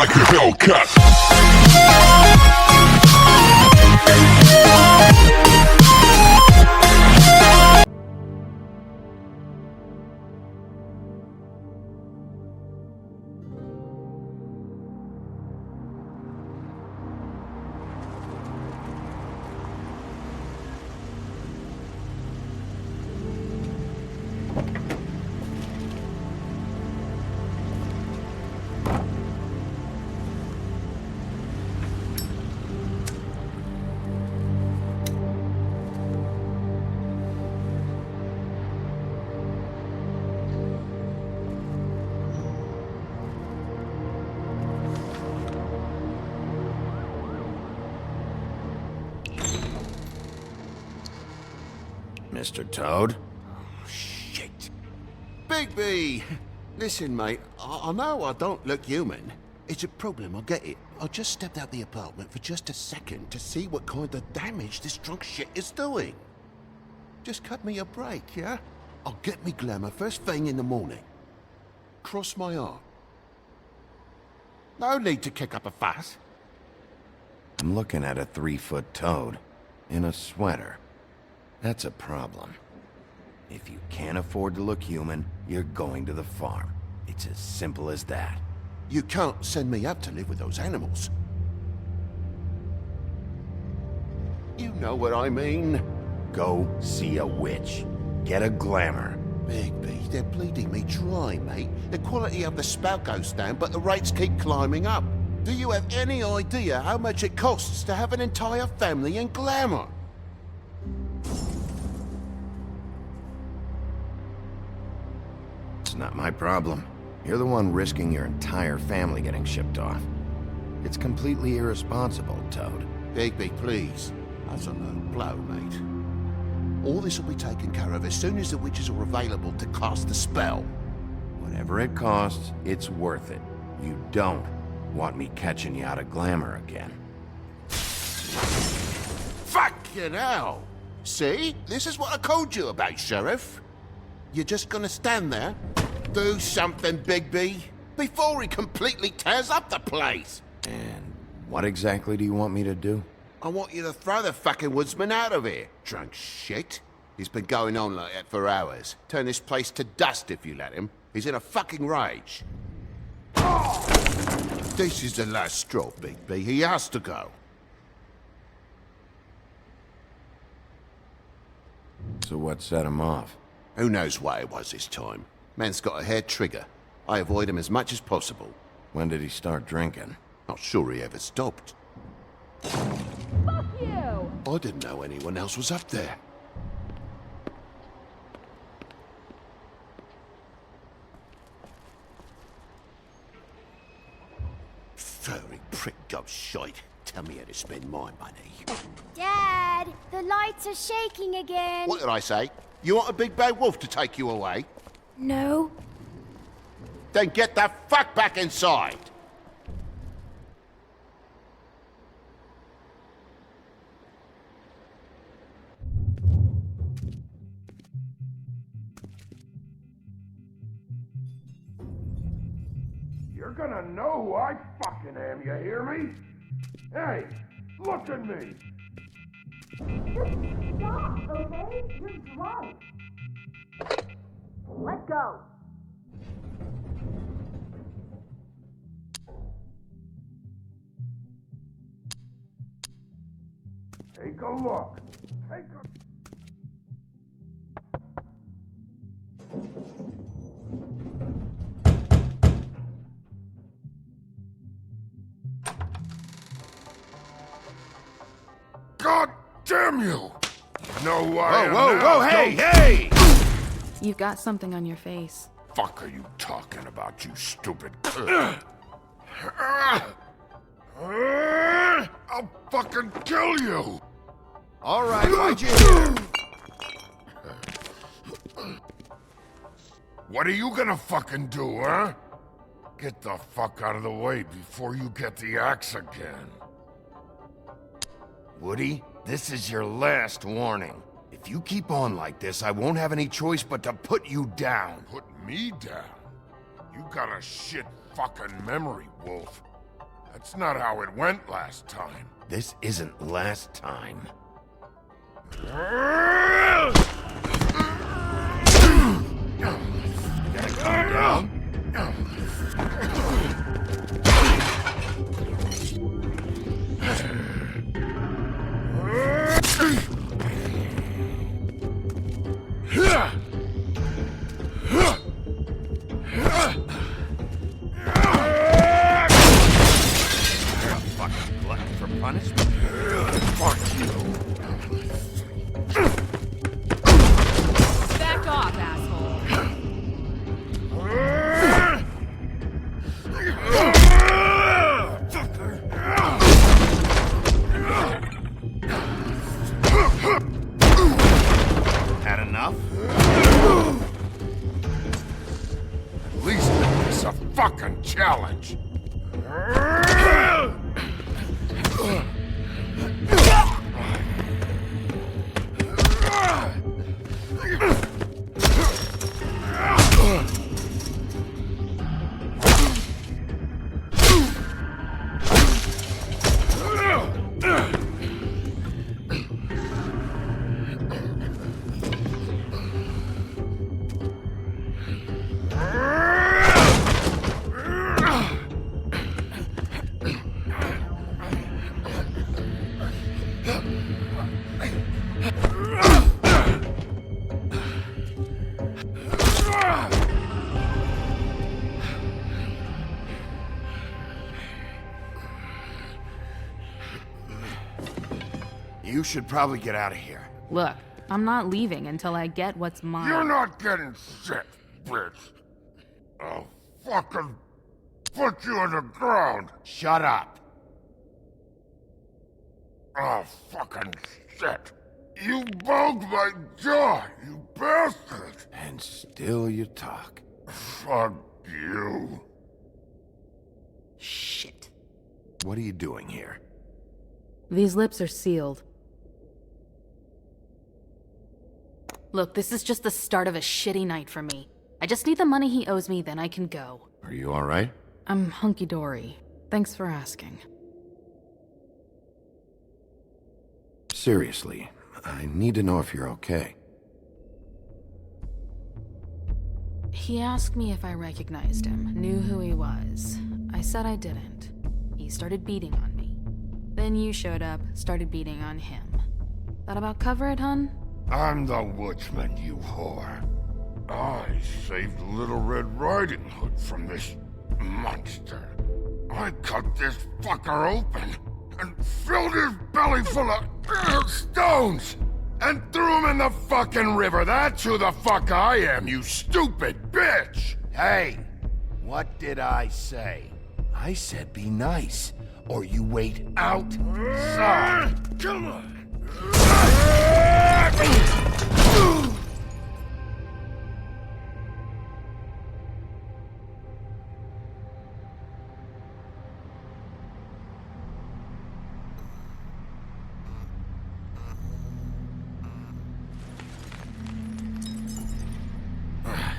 like a Hellcat. Mr. Toad? Oh, shit. Bigby! Listen, mate, I know I don't look human. It's a problem, I get it. I just stepped out the apartment for just a second to see what kind of damage this drunk shit is doing. Just cut me a break, yeah? I'll get me glamour first thing in the morning. Cross my heart. No need to kick up a fuss. I'm looking at a 3-foot toad in a sweater. That's a problem. If you can't afford to look human, you're going to the farm. It's as simple as that. You can't send me up to live with those animals. You know what I mean. Go see a witch. Get a glamour. Bigby, they're bleeding me dry, mate. The quality of the spout goes down, but the rates keep climbing up. Do you have any idea how much it costs to have an entire family in glamour? It's not my problem. You're the one risking your entire family getting shipped off. It's completely irresponsible, Toad. Bigby, please. That's a low blow, mate. All this will be taken care of as soon as the witches are available to cast the spell. Whatever it costs, it's worth it. You don't want me catching you out of glamour again. Fucking hell! See? This is what I told you about, Sheriff. You're just gonna stand there? Do something, Bigby, before he completely tears up the place! And what exactly do you want me to do? I want you to throw the fucking woodsman out of here, drunk shit. He's been going on like that for hours. Turn this place to dust if you let him. He's in a fucking rage. This is the last straw, Bigby. He has to go. So what set him off? Who knows why it was this time? Man's got a hair trigger. I avoid him as much as possible. When did he start drinking? Not sure he ever stopped. Fuck you! I didn't know anyone else was up there. Furry prick gob shite. Tell me how to spend my money. Dad, the lights are shaking again. What did I say? You want a big bad wolf to take you away? No. Then get the fuck back inside! You're gonna know who I fucking am, you hear me? Hey, look at me! Just stop, okay? You're drunk. Let go. Take a look. Take a... God damn you! You know who I am Whoa, now, hey, don't hey! You've got something on your face. fuck are you talking about, you stupid... I'll fucking kill you! All right, why'd you hear? What are you gonna fucking do, huh? Get the fuck out of the way before you get the axe again. Woody, this is your last warning. If you keep on like this, I won't have any choice but to put you down. Put me down? You got a shit fucking memory, Wolf. That's not how it went last time. This isn't last time. Gotta calm down. Fucking glutton for punishment. Fuck you. Back off, asshole. Had enough? At least make this a fucking challenge. You should probably get out of here. Look, I'm not leaving until I get what's mine. You're not getting shit, bitch. I'll fucking put you on the ground. Shut up. Oh, fucking shit. You bugged my jaw, you bastard. And still you talk. Fuck you. Shit. What are you doing here? These lips are sealed. Look, this is just the start of a shitty night for me. I just need the money he owes me, then I can go. Are you alright? I'm hunky-dory. Thanks for asking. Seriously, I need to know if you're okay. He asked me if I recognized him, knew who he was. I said I didn't. He started beating on me. Then you showed up, started beating on him. That about cover it, hun? I'm the woodsman, you whore. I saved Little Red Riding Hood from this monster. I cut this fucker open and filled his belly full of stones and threw him in the fucking river. That's who the fuck I am, you stupid bitch! Hey, what did I say? I said be nice, or you wait outside. Come on!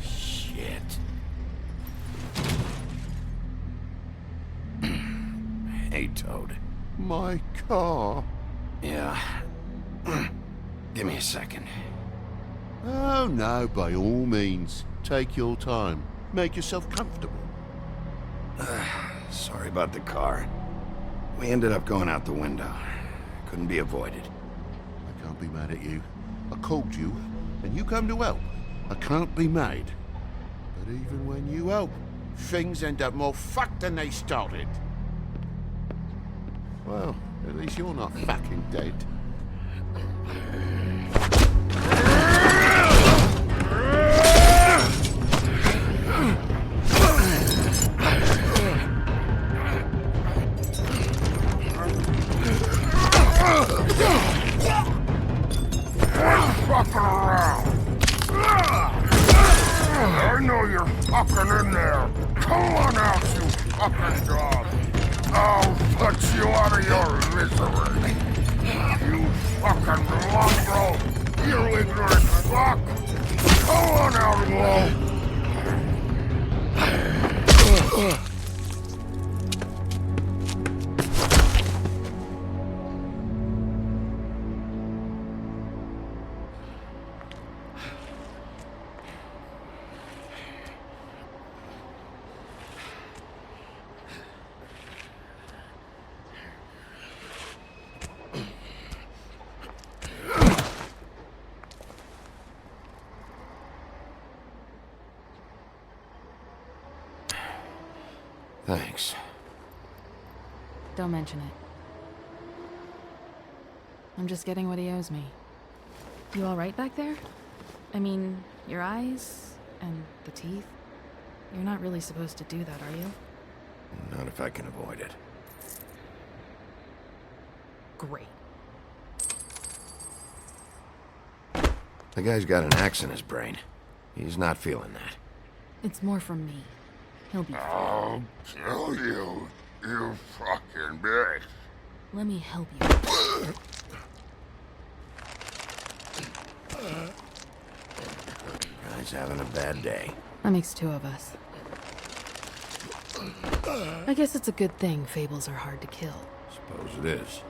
Shit. Hey, Toad. My car. Yeah. Give me a second. Oh no, by all means. Take your time. Make yourself comfortable. Sorry about the car. We ended up going out the window. Couldn't be avoided. I can't be mad at you. I called you, and you come to help. I can't be mad. But even when you help, things end up more fucked than they started. Well, at least you're not fucking dead. Fucking around! I know you're fucking in there! Come on out, you fucking dog! I'll put you out of your misery! You fucking mongrel! You ignorant fuck! Come on out, Wolf! Thanks. Don't mention it. I'm just getting what he owes me. You alright back there? I mean, your eyes and the teeth? You're not really supposed to do that, are you? Not if I can avoid it. Great. The guy's got an axe in his brain. He's not feeling that. It's more from me. He'll be fine. I'll kill you, you fucking bitch. Let me help you. Guy's having a bad day. That makes two of us. I guess it's a good thing fables are hard to kill. Suppose it is.